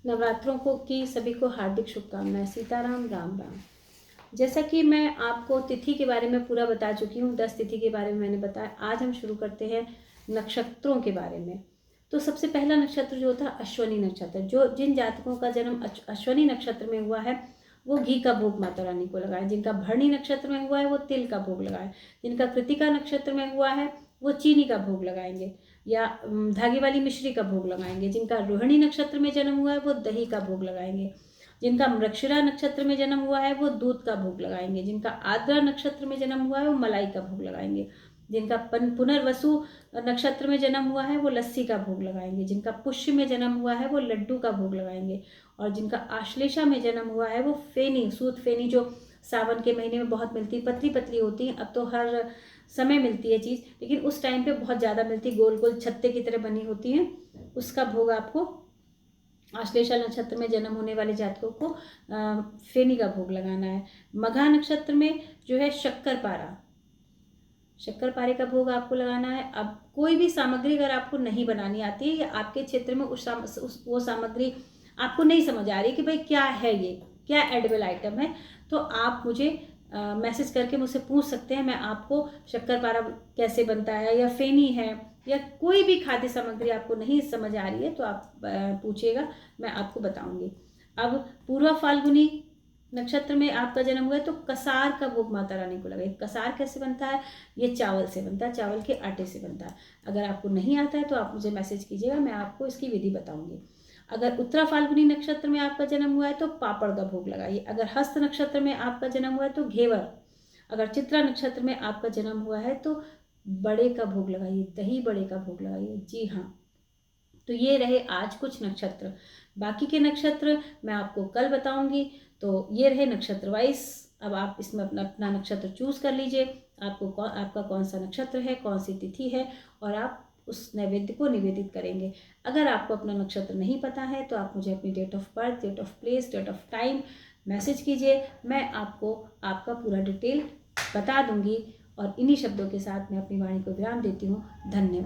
नवरात्रों को की सभी को हार्दिक शुभकामनाएं। सीताराम, राम राम। जैसा कि मैं आपको तिथि के बारे में पूरा बता चुकी हूँ, 10 तिथि के बारे में मैंने बताया। आज हम शुरू करते हैं नक्षत्रों के बारे में। तो सबसे पहला नक्षत्र जो था अश्वनी नक्षत्र। जो जिन जातकों का जन्म अश्वनी नक्षत्र में हुआ है वो घी का भोग माता रानी को लगाए। जिनका भरणी नक्षत्र में हुआ है वो तिल का भोग लगाए। जिनका कृतिका नक्षत्र में हुआ है वो चीनी का भोग लगाएंगे या धागे वाली मिश्री का भोग लगाएंगे। जिनका रोहिणी नक्षत्र में जन्म हुआ है वो दही का भोग लगाएंगे। जिनका मृगशिरा नक्षत्र में जन्म हुआ है वो दूध का भोग लगाएंगे। जिनका आद्रा नक्षत्र में जन्म हुआ है वो मलाई का भोग लगाएंगे। जिनका पुनर्वसु नक्षत्र में जन्म हुआ है वो लस्सी का भोग लगाएंगे। जिनका पुष्य में जन्म हुआ है वो लड्डू का भोग लगाएंगे। और जिनका आश्लेषा में जन्म हुआ है वो फेनी, सूत फेनी जो सावन के महीने में बहुत मिलती है, पतली पतली होती है। अब तो हर समय मिलती है चीज़, लेकिन उस टाइम पे बहुत ज़्यादा मिलती, गोल गोल छत्ते की तरह बनी होती है। उसका भोग आपको आश्लेषा नक्षत्र में जन्म होने वाले जातकों को फेनी का भोग लगाना है। मघा नक्षत्र में जो है शक्कर पारे का भोग आपको लगाना है। अब कोई भी सामग्री अगर आपको नहीं बनानी आती है या आपके क्षेत्र में वो सामग्री आपको नहीं समझ आ रही कि भाई क्या है, ये क्या एडिबल आइटम है, तो आप मुझे मैसेज करके मुझसे पूछ सकते हैं। मैं आपको शक्कर पारा कैसे बनता है या फेनी है या कोई भी खाद्य सामग्री आपको नहीं समझ आ रही है तो आप पूछिएगा, मैं आपको बताऊंगी। अब पूर्वा फाल्गुनी नक्षत्र में आपका जन्म हुआ है तो कसार का भोग माता रानी को लगाइए। कसार कैसे बनता है? ये चावल से बनता है, चावल के आटे से बनता है। अगर आपको नहीं आता है तो आप मुझे मैसेज कीजिएगा, मैं आपको इसकी विधि बताऊंगी। अगर उत्तरा फाल्गुनी नक्षत्र में आपका जन्म हुआ है तो पापड़ का भोग लगाइए। अगर हस्त नक्षत्र में आपका जन्म हुआ है तो घेवर। अगर चित्रा नक्षत्र में आपका जन्म हुआ है तो बड़े का भोग लगाइए, दही बड़े का भोग लगाइए। जी हाँ, तो ये रहे आज कुछ नक्षत्र। बाकी के नक्षत्र मैं आपको कल बताऊंगी। तो ये रहे नक्षत्र वाइज। अब आप इसमें अपना अपना नक्षत्र चूज कर लीजिए, आपका कौन सा नक्षत्र है, कौन सी तिथि है, और आप उस नैवेद्य को निवेदित करेंगे। अगर आपको अपना नक्षत्र नहीं पता है तो आप मुझे अपनी date of birth, date of place, date of time message कीजिए। मैं आपको आपका पूरा डिटेल बता दूंगी। और इन्हीं शब्दों के साथ मैं अपनी वाणी को विराम देती हूँ। धन्यवाद।